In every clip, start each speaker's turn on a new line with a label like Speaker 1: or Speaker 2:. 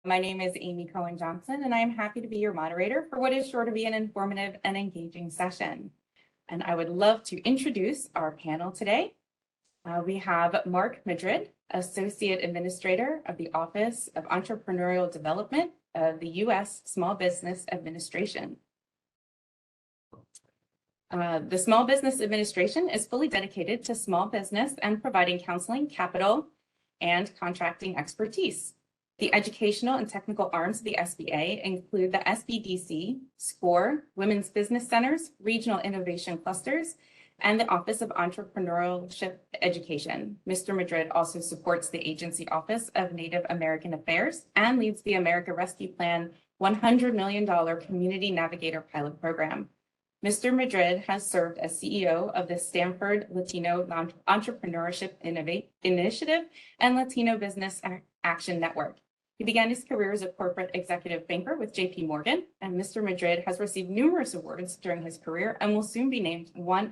Speaker 1: My name is Amy Cohen Johnson, and I am happy to be your moderator for what is sure to be an informative and engaging session. And I would love to introduce our panel today. We have Mark Madrid, Associate Administrator of the Office of Entrepreneurial Development of the U.S. Small Business Administration. The Small Business Administration is fully dedicated to small business and providing counseling, capital, and contracting expertise. The educational and technical arms of the SBA include the SBDC, SCORE, Women's Business Centers, Regional Innovation Clusters, and the Office of Entrepreneurship Education. Mr. Madrid also supports the agency Office of Native American Affairs and leads the America Rescue Plan $100 million Community Navigator Pilot Program. Mr. Madrid has served as CEO of the Stanford Latino Entrepreneurship Initiative and Latino Business Action Network. He began his career as a corporate executive banker with JP Morgan, and Mr. Madrid has received numerous awards during his career and will soon be named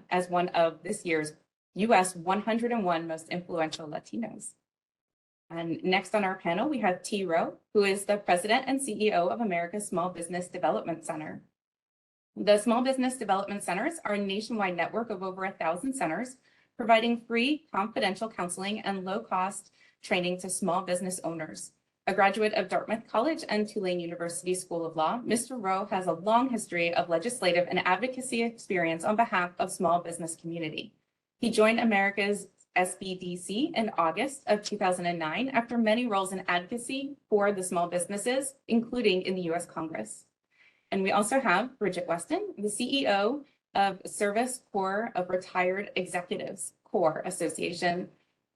Speaker 1: as one of this year's U.S. 101 Most Influential Latinos. And next on our panel, we have T. Rowe, who is the president and CEO of America's Small Business Development Center. The Small Business Development Centers are a nationwide network of over 1,000 centers, providing free, confidential counseling and low-cost training to small business owners. A graduate of Dartmouth College and Tulane University School of Law, Mr. Rowe has a long history of legislative and advocacy experience on behalf of small business community. He joined America's SBDC in August of 2009 after many roles in advocacy for the small businesses, including in the U.S. Congress. And we also have Bridget Weston, the CEO of Service Corps of Retired Executives, CORE Association.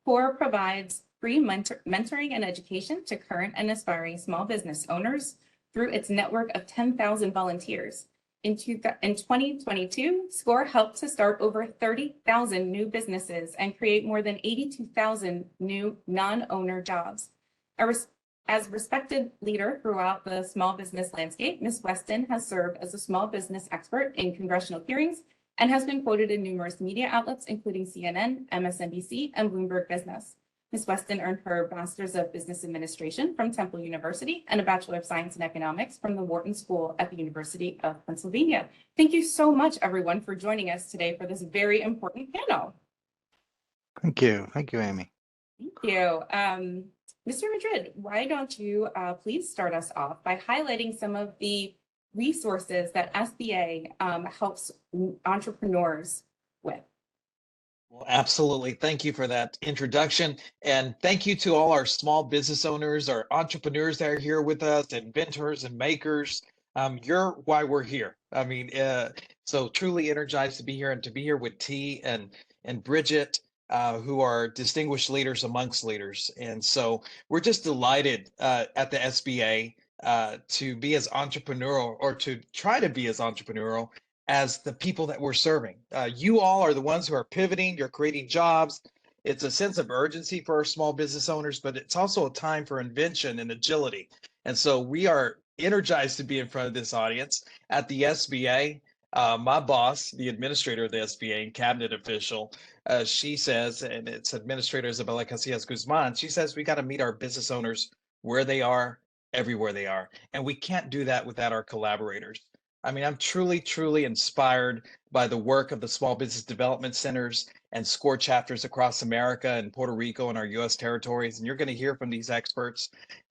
Speaker 1: CORE provides free mentoring and education to current and aspiring small business owners through its network of 10,000 volunteers. In 2022, SCORE helped to start over 30,000 new businesses and create more than 82,000 new non-owner jobs. As respected leader throughout the small business landscape, Ms. Weston has served as a small business expert in congressional hearings and has been quoted in numerous media outlets, including CNN, MSNBC, and Bloomberg Business. Ms. Weston earned her Master's of Business Administration from Temple University and a Bachelor of Science in Economics from the Wharton School at the University of Pennsylvania. Thank you so much, everyone, for joining us today for this very important panel.
Speaker 2: Thank you. Thank you, Amy.
Speaker 1: Thank you. Mr. Madrid, why don't you please start us off by highlighting some of the resources that SBA helps entrepreneurs with?
Speaker 3: Well, absolutely. Thank you for that introduction. And thank you to all our small business owners, our entrepreneurs that are here with us, inventors and makers. You're why we're here. I mean, so truly energized to be here and to be here with T and Bridget, who are distinguished leaders amongst leaders. And so we're just delighted at the SBA to be as entrepreneurial, or to try to be as entrepreneurial as the people that we're serving. You all are the ones who are pivoting, you're creating jobs. It's a sense of urgency for our small business owners, but it's also a time for invention and agility. And so we are energized to be in front of this audience at the SBA. My boss, the administrator of the SBA and cabinet official, she says, and it's Administrator Isabella Casillas Guzman, she says we got to meet our business owners where they are, everywhere they are. And we can't do that without our collaborators. I mean, I'm truly, truly inspired by the work of the Small Business Development Centers and SCORE chapters across America and Puerto Rico and our U.S. territories. And you're going to hear from these experts.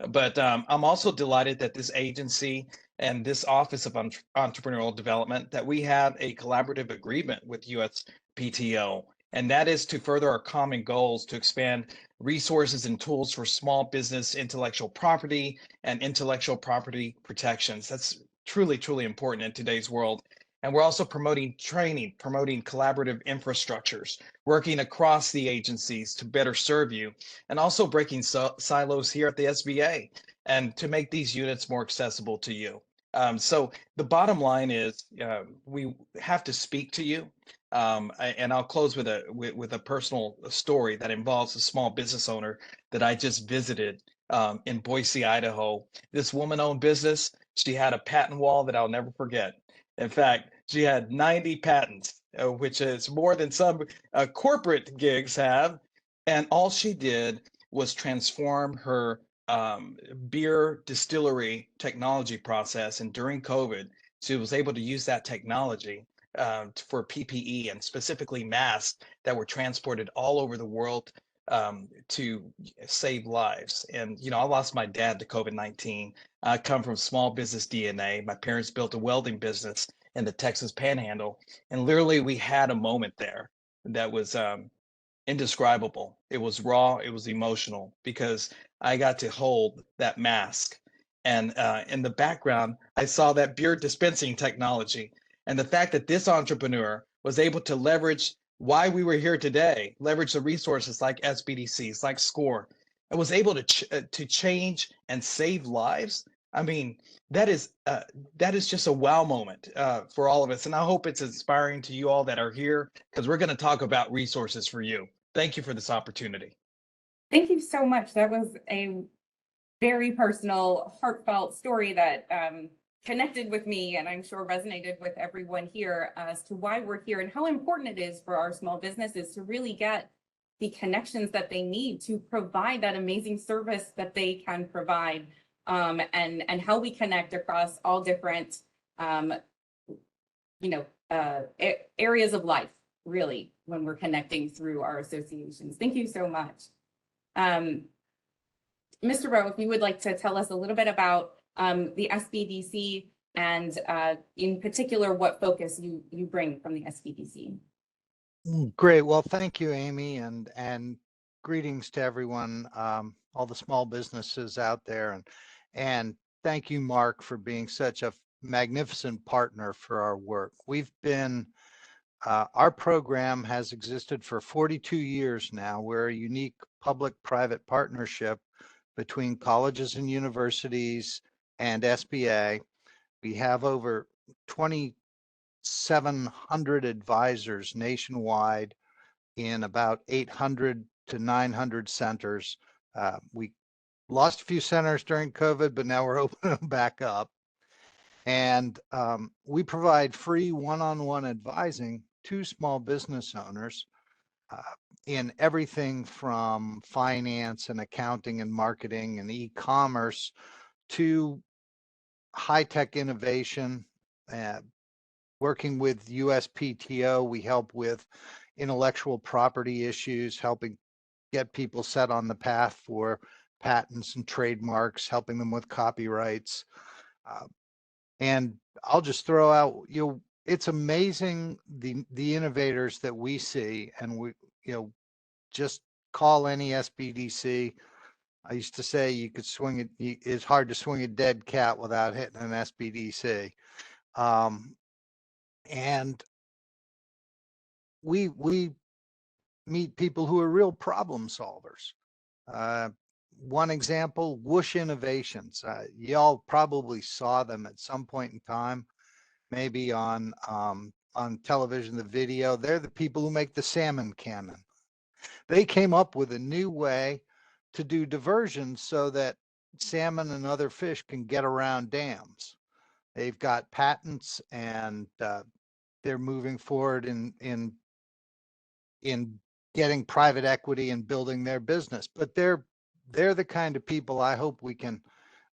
Speaker 3: But I'm also delighted that this agency and this Office of Entrepreneurial Development, that we have a collaborative agreement with USPTO. And that is to further our common goals to expand resources and tools for small business intellectual property and intellectual property protections. That's truly, truly important in today's world. And we're also promoting training, promoting collaborative infrastructures, working across the agencies to better serve you, and also breaking silos here at the SBA and to make these units more accessible to you. So the bottom line is we have to speak to you. And I'll close with a personal story that involves a small business owner that I just visited in Boise, Idaho. This woman-owned business. She had a patent wall that I'll never forget. In fact, she had 90 patents, which is more than some corporate gigs have. And all she did was transform her beer distillery technology process, and during COVID, she was able to use that technology for PPE and specifically masks that were transported all over the world to save lives. And I lost my dad to COVID-19. I come from small business DNA. My parents built a welding business in the Texas Panhandle, and literally we had a moment there that was indescribable. It was raw, it was emotional because I got to hold that mask. And in the background, I saw that beer dispensing technology. And the fact that this entrepreneur was able to leverage why we were here today, leverage the resources like SBDCs, like SCORE, and was able to change and save lives. I mean, that is just a wow moment for all of us. And I hope it's inspiring to you all that are here because we're going to talk about resources for you. Thank you for this opportunity.
Speaker 1: Thank you so much. That was a very personal, heartfelt story that connected with me, and I'm sure resonated with everyone here as to why we're here and how important it is for our small businesses to really get the connections that they need to provide that amazing service that they can provide, and how we connect across all different areas of life, really, when we're connecting through our associations. Thank you so much. Mr. Rowe, if you would like to tell us a little bit about the SBDC and in particular, what focus you bring from the SBDC.
Speaker 2: Great. Well, thank you, Amy, and greetings to everyone, all the small businesses out there, and thank you, Mark, for being such a magnificent partner for our work. We've been our program has existed for 42 years now. We're a unique public-private partnership between colleges and universities and SBA. We have over 2,700 advisors nationwide in about 800 to 900 centers. We lost a few centers during COVID, but now we're opening them back up. And we provide free one-on-one advising to small business owners in everything from finance and accounting and marketing and e-commerce to high-tech innovation. Working with USPTO, we help with intellectual property issues, helping get people set on the path for patents and trademarks, helping them with copyrights. And I'll just throw out, it's amazing the innovators that we see, and we, just call any SBDC. I used to say you could swing it. It's hard to swing a dead cat without hitting an SBDC. And we meet people who are real problem solvers. One example, Whoosh Innovations. Y'all probably saw them at some point in time, maybe on television, the video. They're the people who make the salmon cannon. They came up with a new way to do diversions so that salmon and other fish can get around dams. They've got patents, and they're moving forward in getting private equity and building their business. But they're the kind of people I hope we can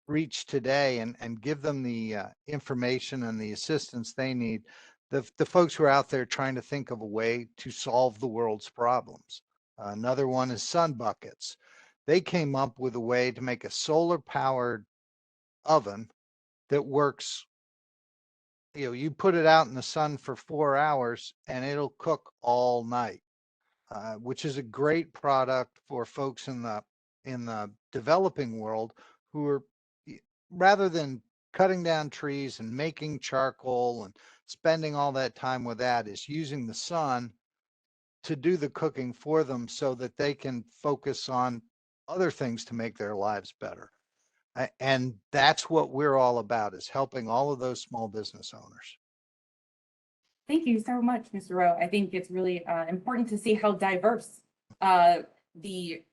Speaker 2: reach today and give them the information and the assistance they need. The folks who are out there trying to think of a way to solve the world's problems. Another one is Sun Buckets. They came up with a way to make a solar powered oven that works. You put it out in the sun for 4 hours and it'll cook all night, which is a great product for folks in the developing world who are, rather than cutting down trees and making charcoal and spending all that time with that, is using the sun to do the cooking for them so that they can focus on other things to make their lives better. And that's what we're all about, is helping all of those small business owners.
Speaker 1: Thank you so much, Mr. Rowe. I think it's really important to see how diverse the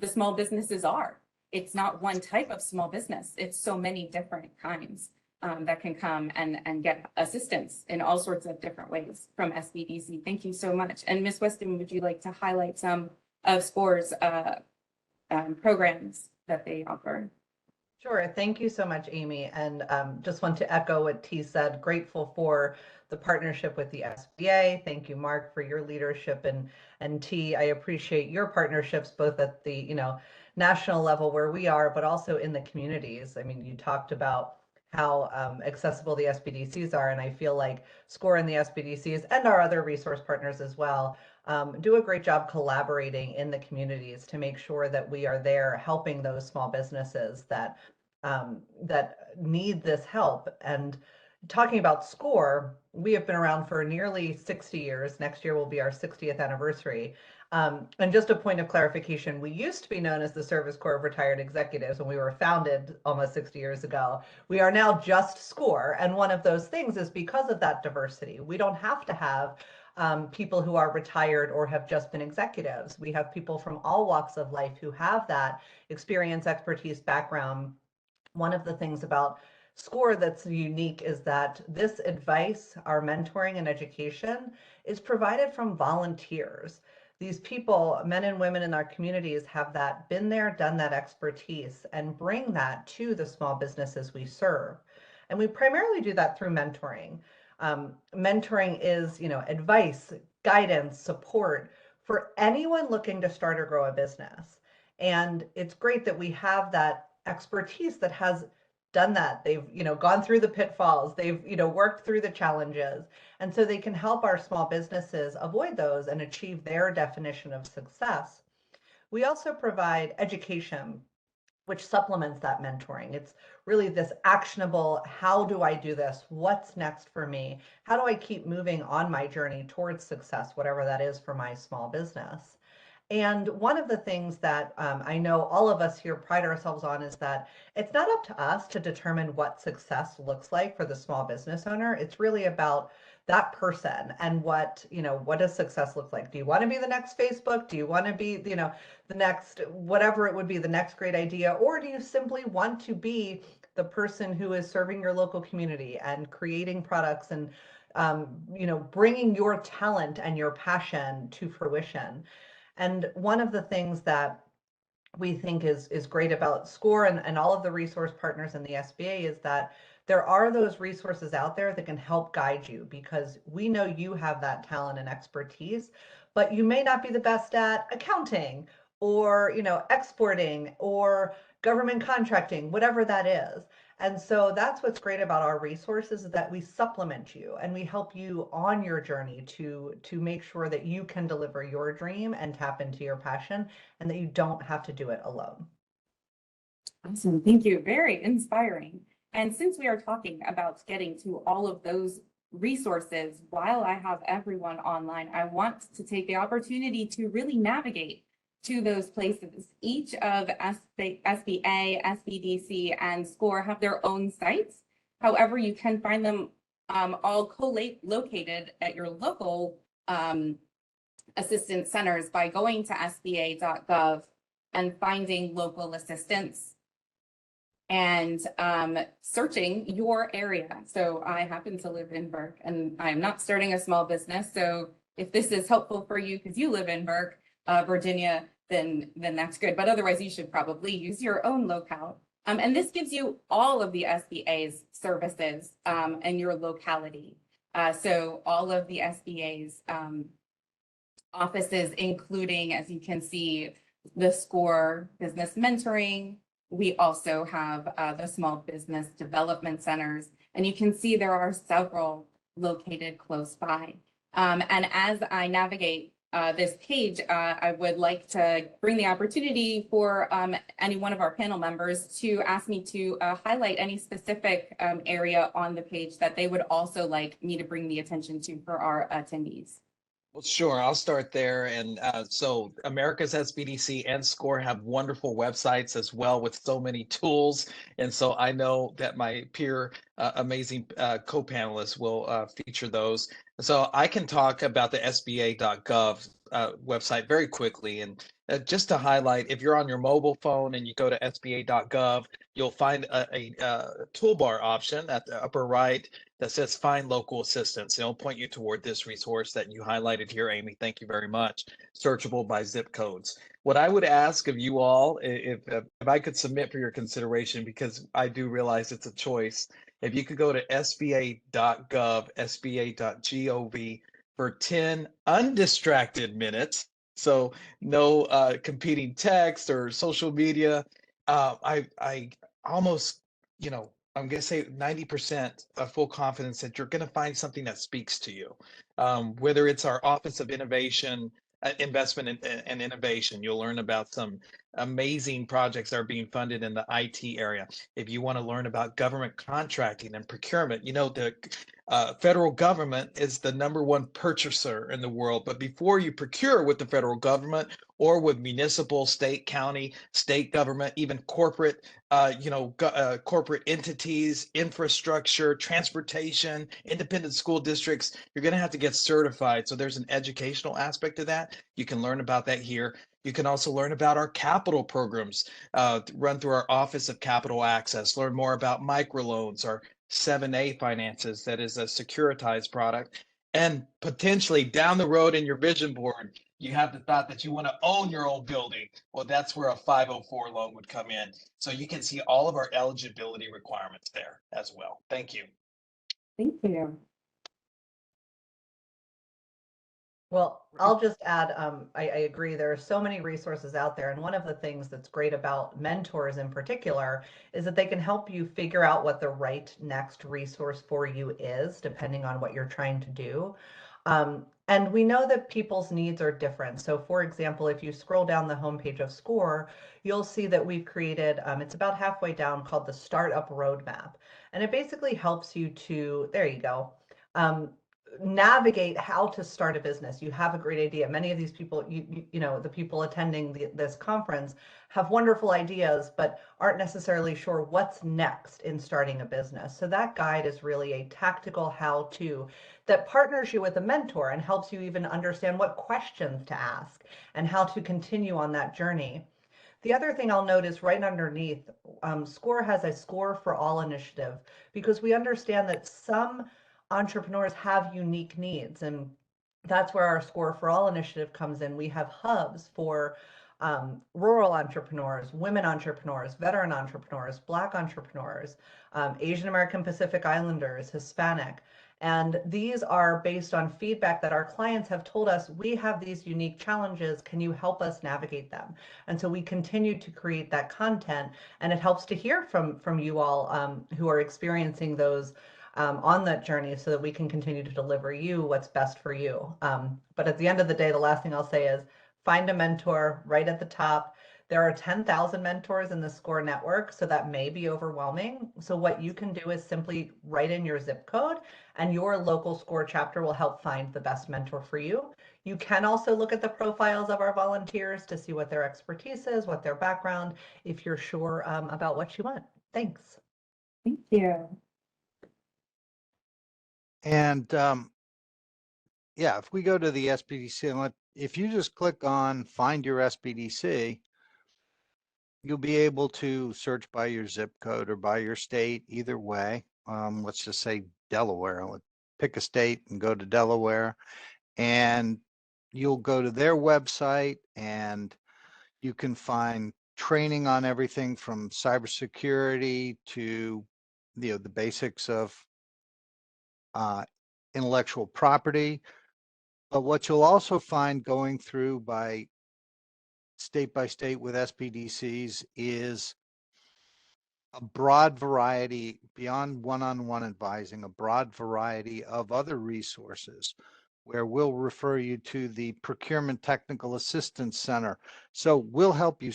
Speaker 1: small businesses are. It's not one type of small business. It's so many different kinds that can come and get assistance in all sorts of different ways from SBDC. Thank you so much. And Ms. Weston, would you like to highlight some of SCORE's programs that they offer.
Speaker 4: Sure. Thank you so much, Amy. And just want to echo what T said. Grateful for the partnership with the SBA. Thank you, Mark, for your leadership. And T, I appreciate your partnerships both at the national level where we are, but also in the communities. I mean, you talked about how accessible the SBDCs are, and I feel like SCORE and the SBDCs and our other resource partners as well do a great job collaborating in the communities to make sure that we are there helping those small businesses that need this help. And talking about SCORE, we have been around for nearly 60 years. Next year will be our 60th anniversary. And just a point of clarification, we used to be known as the Service Corps of Retired Executives when we were founded almost 60 years ago. We are now just SCORE. And one of those things is because of that diversity. We don't have to have people who are retired or have just been executives. We have people from all walks of life who have that experience, expertise, background. One of the things about SCORE that's unique is that this advice, our mentoring and education, is provided from volunteers. These people, men and women in our communities, have that been there, done that expertise, and bring that to the small businesses we serve. And we primarily do that through mentoring. Mentoring is, advice, guidance, support for anyone looking to start or grow a business. And it's great that we have that expertise that has done that. They've, gone through the pitfalls. They've, worked through the challenges. And so they can help our small businesses avoid those and achieve their definition of success. We also provide education, which supplements that mentoring. It's really this actionable, how do I do this? What's next for me? How do I keep moving on my journey towards success, whatever that is for my small business? And one of the things that I know all of us here pride ourselves on is that it's not up to us to determine what success looks like for the small business owner. It's really about that person and what does success look like? Do you want to be the next Facebook? Do you want to be, the next, whatever it would be, the next great idea? Or do you simply want to be the person who is serving your local community and creating products and, bringing your talent and your passion to fruition? And one of the things that we think is great about SCORE and all of the resource partners in the SBA is that there are those resources out there that can help guide you, because we know you have that talent and expertise, but you may not be the best at accounting or, exporting or government contracting, whatever that is. And so that's what's great about our resources, is that we supplement you and we help you on your journey to make sure that you can deliver your dream and tap into your passion, and that you don't have to do it alone.
Speaker 1: Awesome. Thank you. Very inspiring. And since we are talking about getting to all of those resources, while I have everyone online, I want to take the opportunity to really navigate to those places. Each of SBA, SBDC, and SCORE have their own sites. However, you can find them all co-located at your local assistance centers by going to sba.gov and finding local assistance and searching your area. So I happen to live in Burke, and I'm not starting a small business. So if this is helpful for you because you live in Burke, Virginia, then that's good. But otherwise, you should probably use your own locale. And this gives you all of the SBA's services and your locality. So all of the SBA's offices, including, as you can see, the SCORE Business Mentoring. We also have the Small Business Development Centers, and you can see there are several located close by. And as I navigate this page, I would like to bring the opportunity for any one of our panel members to ask me to highlight any specific area on the page that they would also like me to bring the attention to for our attendees.
Speaker 3: Well, sure. I'll start there. And so America's SBDC and SCORE have wonderful websites as well with so many tools. And so I know that my peer amazing co-panelists will feature those. So I can talk about the SBA.gov website very quickly. And just to highlight, if you're on your mobile phone and you go to SBA.gov, you'll find a toolbar option at the upper right that says find local assistance. It'll point you toward this resource that you highlighted here, Amy. Thank you very much. Searchable by zip codes. What I would ask of you all, if I could submit for your consideration, because I do realize it's a choice, if you could go to sba.gov, sba.gov for 10 undistracted minutes, so no competing text or social media. I almost, I'm going to say 90% of full confidence that you're going to find something that speaks to you. Whether it's our Office of Innovation, Investment and Innovation, you'll learn about some amazing projects that are being funded in the IT area. If you want to learn about government contracting and procurement, the federal government is the #1 purchaser in the world. But before you procure with the federal government or with municipal, state, county, state government, even corporate, corporate entities, infrastructure, transportation, independent school districts, you're going to have to get certified. So there's an educational aspect to that. You can learn about that here. You can also learn about our capital programs, run through our Office of Capital Access, learn more about microloans, our 7A finances, that is a securitized product. And potentially down the road in your vision board, you have the thought that you want to own your own building. Well, that's where a 504 loan would come in. So you can see all of our eligibility requirements there as well. Thank you.
Speaker 1: Thank you.
Speaker 4: Well, I'll just add, I agree. There are so many resources out there. And one of the things that's great about mentors in particular is that they can help you figure out what the right next resource for you is, depending on what you're trying to do. And we know that people's needs are different. So for example, if you scroll down the homepage of SCORE, you'll see that we've created, it's about halfway down, called the Startup Roadmap. And it basically helps you to, there you go, navigate how to start a business. You have a great idea. Many of these people, the people attending this conference have wonderful ideas, but aren't necessarily sure what's next in starting a business. So that guide is really a tactical how-to that partners you with a mentor and helps you even understand what questions to ask and how to continue on that journey. The other thing I'll note is right underneath, SCORE has a SCORE for All initiative, because we understand that some entrepreneurs have unique needs, and that's where our SCORE for All initiative comes in. We have hubs for rural entrepreneurs, women entrepreneurs, veteran entrepreneurs, Black entrepreneurs, Asian American Pacific Islanders, Hispanic. And these are based on feedback that our clients have told us, we have these unique challenges. Can you help us navigate them? And so we continue to create that content, and it helps to hear from you all who are experiencing those on that journey, so that we can continue to deliver you what's best for you. But at the end of the day, the last thing I'll say is find a mentor right at the top. There are 10,000 mentors in the SCORE network, so that may be overwhelming. So what you can do is simply write in your zip code, and your local SCORE chapter will help find the best mentor for you. You can also look at the profiles of our volunteers to see what their expertise is, what their background, if you're sure about what you want. Thanks.
Speaker 1: Thank you.
Speaker 2: And yeah, if we go to the SBDC, and if you just click on find your SBDC, you'll be able to search by your zip code or by your state, either way. Let's just say Delaware. Pick a state and go to Delaware, and you'll go to their website, and you can find training on everything from cybersecurity to the basics of intellectual property. But what you'll also find going through by state with SBDCs is a broad variety, beyond one-on-one advising, a broad variety of other resources, where we'll refer you to the Procurement Technical Assistance Center. So we'll help you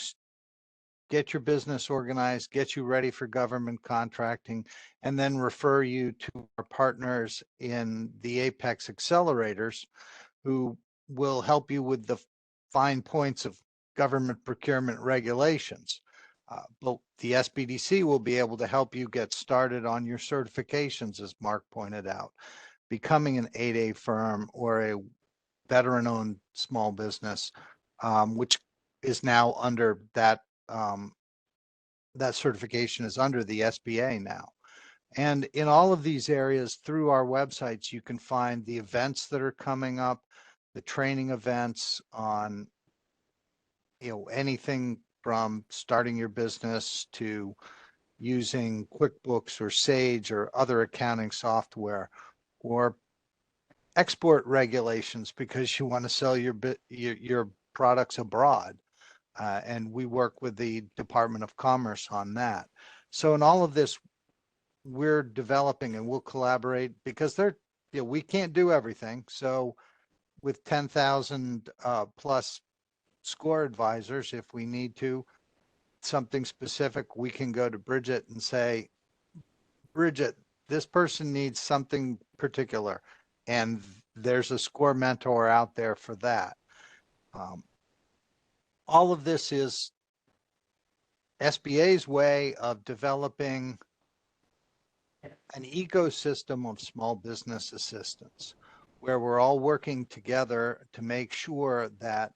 Speaker 2: get your business organized, get you ready for government contracting, and then refer you to our partners in the Apex Accelerators, who will help you with the fine points of government procurement regulations. But the SBDC will be able to help you get started on your certifications, as Mark pointed out, becoming an 8A firm or a veteran-owned small business, which is now under that, that certification is under the SBA now. And in all of these areas through our websites, you can find the events that are coming up, the training events on, anything from starting your business to using QuickBooks or Sage or other accounting software, or export regulations because you want to sell your products abroad. And we work with the Department of Commerce on that. So in all of this, we're developing and we'll collaborate because we can't do everything. So with 10,000 plus score advisors, if we need to, something specific, we can go to Bridget and say, Bridget, this person needs something particular. And there's a score mentor out there for that. All of this is SBA's way of developing an ecosystem of small business assistance where we're all working together to make sure that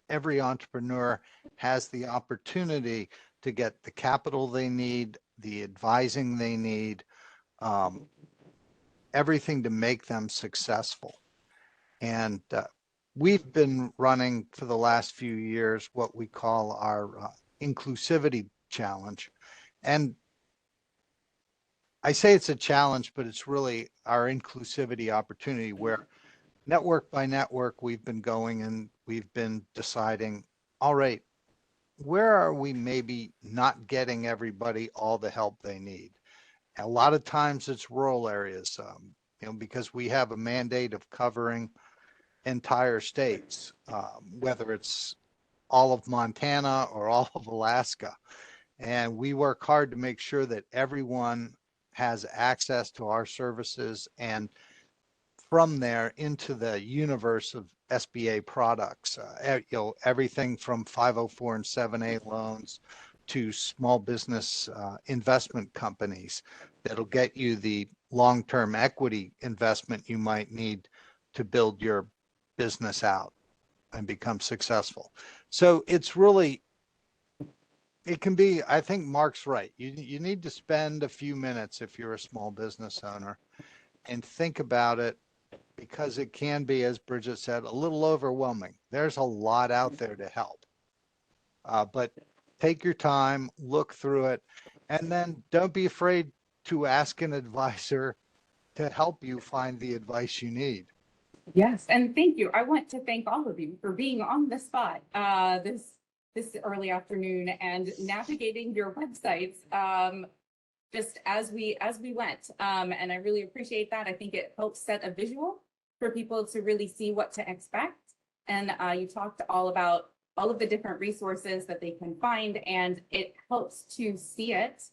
Speaker 2: every entrepreneur has the opportunity to get the capital they need, the advising they need, everything to make them successful. And we've been running for the last few years what we call our inclusivity challenge. And I say it's a challenge, but it's really our inclusivity opportunity where network by network, we've been going and we've been deciding, all right, where are we maybe not getting everybody all the help they need? A lot of times it's rural areas, because we have a mandate of covering entire states, whether it's all of Montana or all of Alaska. And we work hard to make sure that everyone has access to our services and from there into the universe of SBA products, everything from 504 and 7A loans to small business investment companies that'll get you the long-term equity investment you might need to build your business out and become successful. So it's really, it can be, I think Mark's right. You need to spend a few minutes if you're a small business owner and think about it, because it can be, as Bridget said, a little overwhelming. There's a lot out there to help. But take your time, look through it, and then don't be afraid to ask an advisor to help you find the advice you need.
Speaker 1: Yes, and thank you. I want to thank all of you for being on the spot this early afternoon and navigating your websites just as we went. And I really appreciate that. I think it helps set a visual for people to really see what to expect. And you talked all about all of the different resources that they can find, and it helps to see it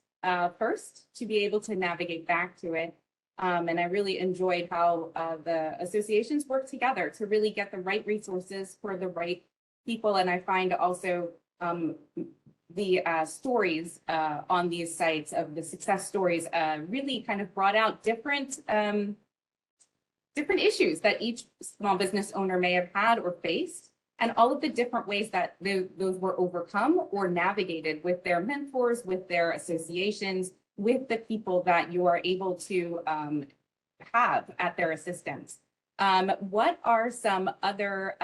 Speaker 1: first to be able to navigate back to it. And I really enjoyed how the associations work together to really get the right resources for the right people. And I find also the stories on these sites of the success stories really kind of brought out different issues that each small business owner may have had or faced, and all of the different ways that those were overcome or navigated with their mentors, with their associations, with the people that you are able to have at their assistance. What are some other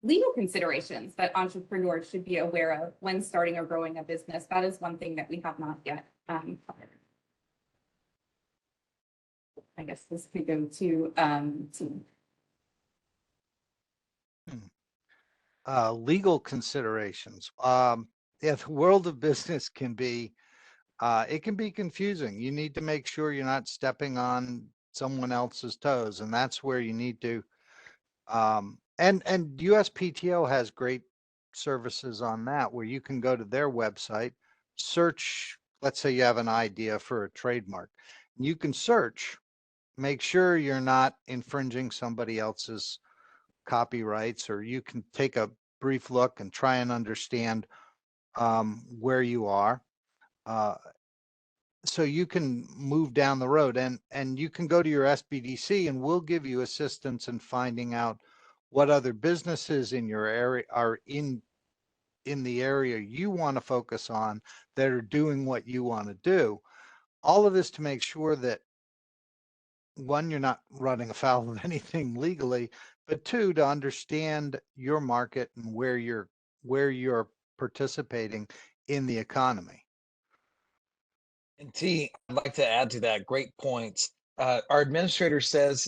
Speaker 1: legal considerations that entrepreneurs should be aware of when starting or growing a business? That is one thing that we have not yet covered. I guess this could go to
Speaker 2: Legal considerations. The world of business can be, it can be confusing. You need to make sure you're not stepping on someone else's toes, and that's where you need to. And USPTO has great services on that, where you can go to their website, search. Let's say you have an idea for a trademark, you can search, make sure you're not infringing somebody else's copyrights, or you can take a brief look and try and understand where you are. So you can move down the road, and you can go to your SBDC and we'll give you assistance in finding out what other businesses in your area are in in the area you want to focus on that are doing what you want to do. All of this to make sure that, one, you're not running afoul of anything legally, but two, to understand your market and where you're participating in the economy.
Speaker 3: And T, I'd like to add to that. Great points. Our administrator says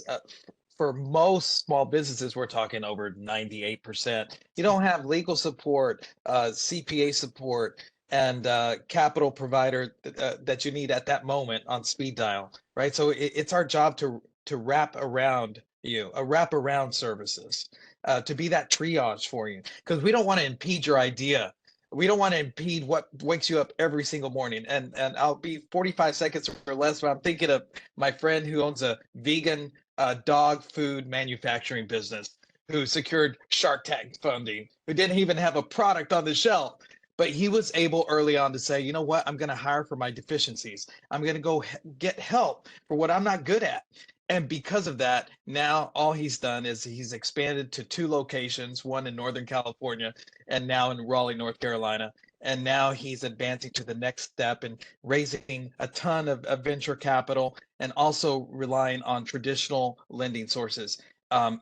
Speaker 3: for most small businesses, we're talking over 98%. You don't have legal support, CPA support, and capital provider that you need at that moment on speed dial, right? So it's our job to wrap around you, a wrap around services, to be that triage for you, because we don't want to impede your idea. We don't want to impede what wakes you up every single morning. And I'll be 45 seconds or less, but I'm thinking of my friend who owns a vegan dog food manufacturing business, who secured Shark Tank funding, who didn't even have a product on the shelf. But he was able early on to say, you know what, I'm going to hire for my deficiencies. I'm going to go get help for what I'm not good at. And because of that, now all he's done is he's expanded to 2 locations, one in Northern California and now in Raleigh, North Carolina. And now he's advancing to the next step and raising a ton of venture capital and also relying on traditional lending sources.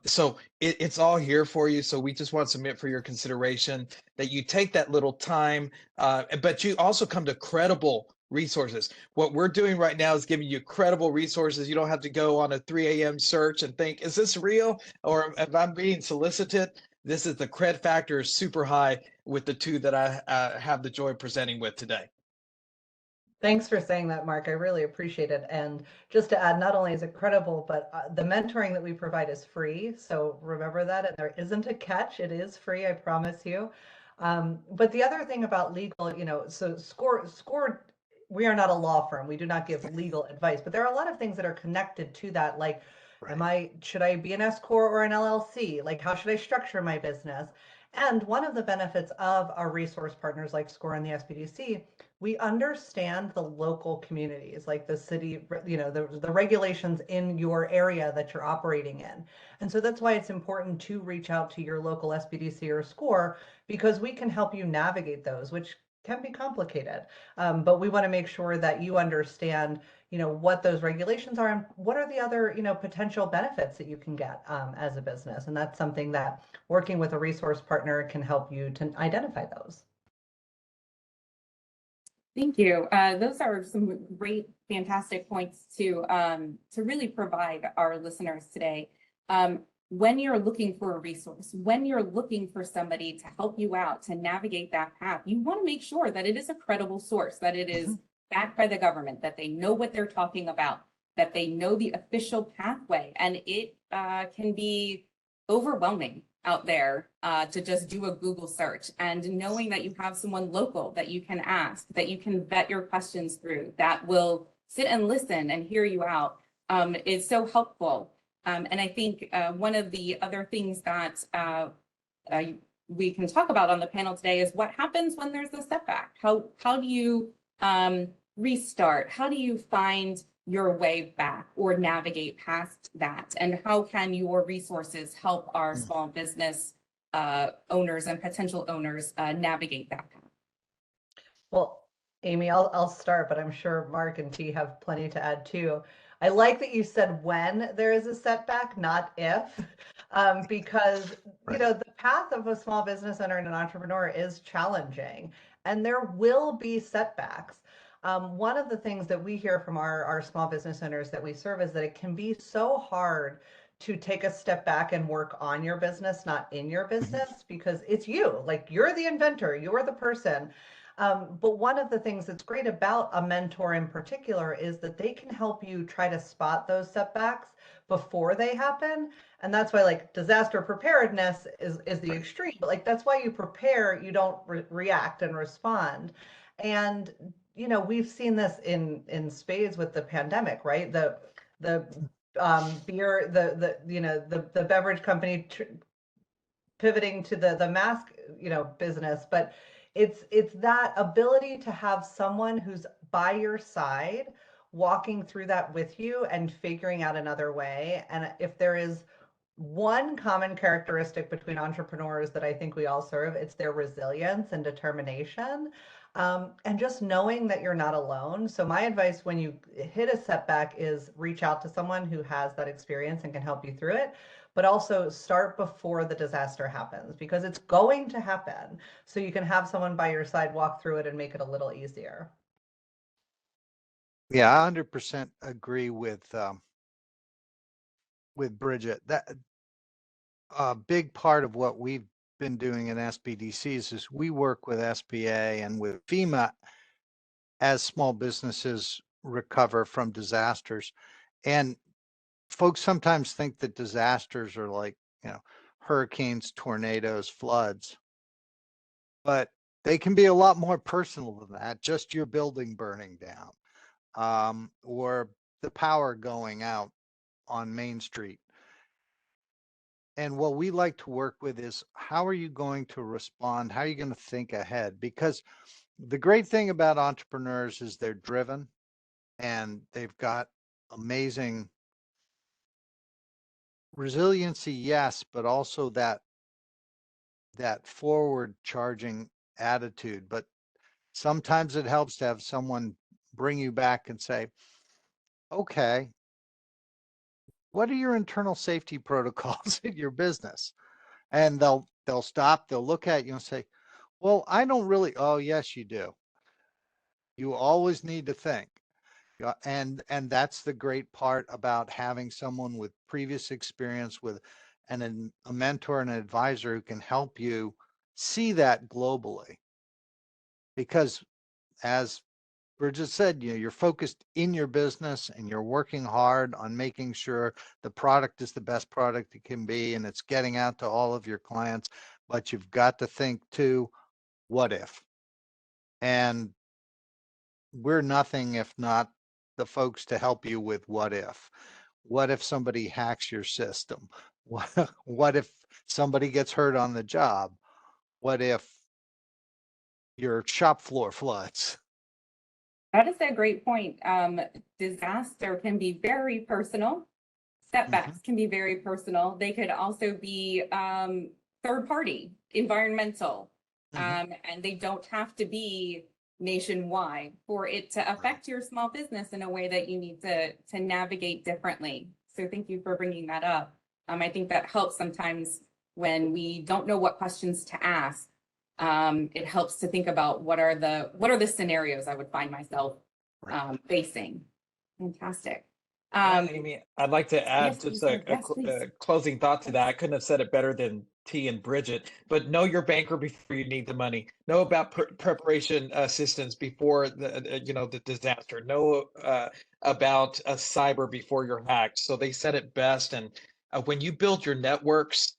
Speaker 3: So it's all here for you. So we just want to submit for your consideration that you take that little time, but you also come to credible resources. What we're doing right now is giving you credible resources. You don't have to go on a 3 a.m. search and think, is this real? Or if I'm being solicited, this is the cred factor is super high with the 2 that I have the joy of presenting with today.
Speaker 4: Thanks for saying that, Mark. I really appreciate it. And just to add, not only is it credible, but the mentoring that we provide is free. So remember that, and there isn't a catch. It is free, I promise you. But the other thing about legal, so SCORE, we are not a law firm. We do not give legal advice, but there are a lot of things that are connected to that. Like, should I be an S Corp or an LLC? Like, how should I structure my business? And one of the benefits of our resource partners like SCORE and the SBDC, we understand the local communities, like the city, the regulations in your area that you're operating in. And so that's why it's important to reach out to your local SBDC or SCORE, because we can help you navigate those, which can be complicated. But we want to make sure that you understand, what those regulations are and what are the other, potential benefits that you can get as a business. And that's something that working with a resource partner can help you to identify those.
Speaker 1: Thank you. Those are some great, fantastic points to really provide our listeners today. When you're looking for a resource, when you're looking for somebody to help you out, to navigate that path, you want to make sure that it is a credible source, that it is backed by the government, that they know what they're talking about, that they know the official pathway. And it can be overwhelming out there to just do a Google search, and knowing that you have someone local that you can ask, that you can vet your questions through, that will sit and listen and hear you out is so helpful. And I think one of the other things that we can talk about on the panel today is what happens when there's a setback. How do you restart? How do you find your way back or navigate past that? And how can your resources help our small business owners and potential owners navigate that path?
Speaker 4: Well, Amy, I'll start, but I'm sure Mark and T have plenty to add too. I like that you said when there is a setback, not if, because the path of a small business owner and an entrepreneur is challenging, and there will be setbacks. One of the things that we hear from our small business owners that we serve is that it can be so hard to take a step back and work on your business, not in your business, because it's you, like you're the inventor, you're the person. But one of the things that's great about a mentor in particular is that they can help you try to spot those setbacks before they happen. And that's why, like, disaster preparedness is the extreme, but like that's why you prepare, you don't react and respond. And we've seen this in spades with the pandemic, right? The beer, the beverage company pivoting to the mask, business, but it's that ability to have someone who's by your side, walking through that with you and figuring out another way. And if there is one common characteristic between entrepreneurs that I think we all serve, it's their resilience and determination. And just knowing that you're not alone. So my advice when you hit a setback is reach out to someone who has that experience and can help you through it, but also start before the disaster happens because it's going to happen. So you can have someone by your side walk through it and make it a little easier.
Speaker 2: Yeah, I 100% agree with Bridget. That a big part of what we've been doing in SBDCs is we work with SBA and with FEMA as small businesses recover from disasters. And folks sometimes think that disasters are like, hurricanes, tornadoes, floods, but they can be a lot more personal than that. Just your building burning down, or the power going out on Main Street. And what we like to work with is how are you going to respond? How are you going to think ahead? Because the great thing about entrepreneurs is they're driven and they've got amazing resiliency, yes, but also that forward charging attitude. But sometimes it helps to have someone bring you back and say, okay, what are your internal safety protocols in your business? And they'll stop, they'll look at you and say, well, I don't really, oh yes, you do. You always need to think. Yeah, and that's the great part about having someone with previous experience with a mentor and an advisor who can help you see that globally. Because as Bridget said, you're focused in your business and you're working hard on making sure the product is the best product it can be and it's getting out to all of your clients. But you've got to think too, what if? And we're nothing if not the folks to help you with what if. What if somebody hacks your system? What if somebody gets hurt on the job? What if your shop floor floods?
Speaker 1: That is a great point. Disaster can be very personal. Setbacks can be very personal. They could also be third party, environmental, and they don't have to be nationwide for it to affect your small business in a way that you need to navigate differently. So thank you for bringing that up. I think that helps sometimes when we don't know what questions to ask. It helps to think about what are the scenarios I would find myself facing. Fantastic.
Speaker 3: Amy, I'd like to add
Speaker 1: yes,
Speaker 3: just
Speaker 1: please, sir. Yes, please.
Speaker 3: a closing thought to that. I couldn't have said it better than T and Bridget, but know your banker before you need the money. Know about preparation assistance before the disaster. Know about cyber before you're hacked. So they said it best. And when you build your networks,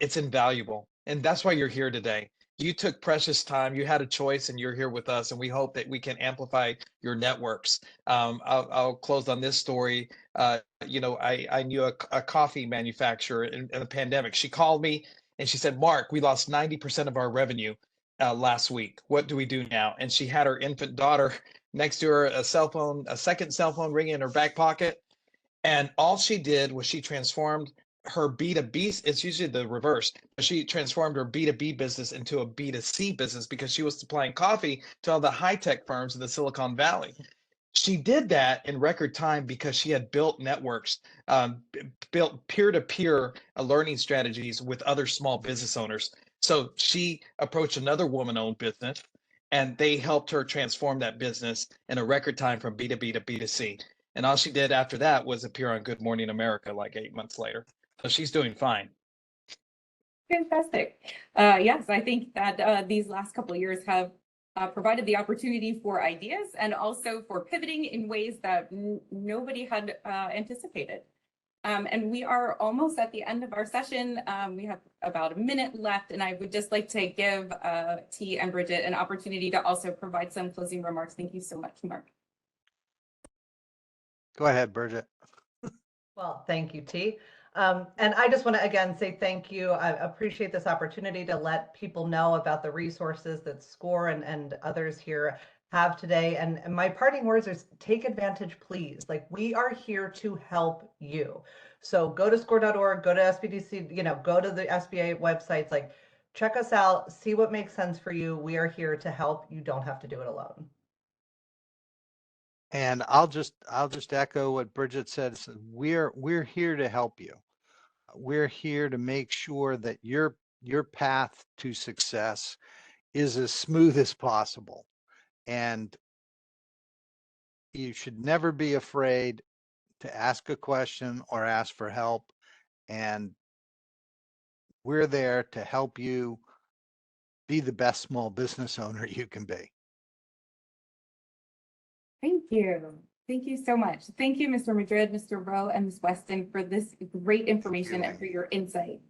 Speaker 3: it's invaluable. And that's why you're here today. You took precious time. You had a choice, and you're here with us. And we hope that we can amplify your networks. I'll close on this story. I knew a coffee manufacturer in the pandemic. She called me and she said, Mark, we lost 90% of our revenue last week. What do we do now? And she had her infant daughter next to her, a second cell phone ringing in her back pocket. And all she did was she transformed her B2B, it's usually the reverse, but she transformed her B2B business into a B2C business because she was supplying coffee to all the high-tech firms in the Silicon Valley. She did that in record time because she had built networks, built peer-to-peer learning strategies with other small business owners. So she approached another woman-owned business, and they helped her transform that business in a record time from B2B to B2C. And all she did after that was appear on Good Morning America like 8 months later. So she's doing fine.
Speaker 1: Fantastic. Yes, I think that these last couple of years have provided the opportunity for ideas and also for pivoting in ways that nobody had anticipated. And we are almost at the end of our session. We have about a minute left, and I would just like to give T and Bridget an opportunity to also provide some closing remarks. Thank you so much, Mark.
Speaker 2: Go ahead, Bridget.
Speaker 4: Well, thank you, T. And I just want to again say thank you. I appreciate this opportunity to let people know about the resources that SCORE and others here have today. And my parting words is take advantage, please. Like, we are here to help you. So go to score.org, go to SBDC, go to the SBA websites, like check us out, see what makes sense for you. We are here to help. You don't have to do it alone.
Speaker 2: And I'll just echo what Bridget said. We're here to help you. We're here to make sure that your path to success is as smooth as possible. And you should never be afraid to ask a question or ask for help. And we're there to help you be the best small business owner you can be.
Speaker 1: Thank you. Thank you so much. Thank you, Mr. Madrid, Mr. Rowe, and Ms. Weston for this great information and for your insight.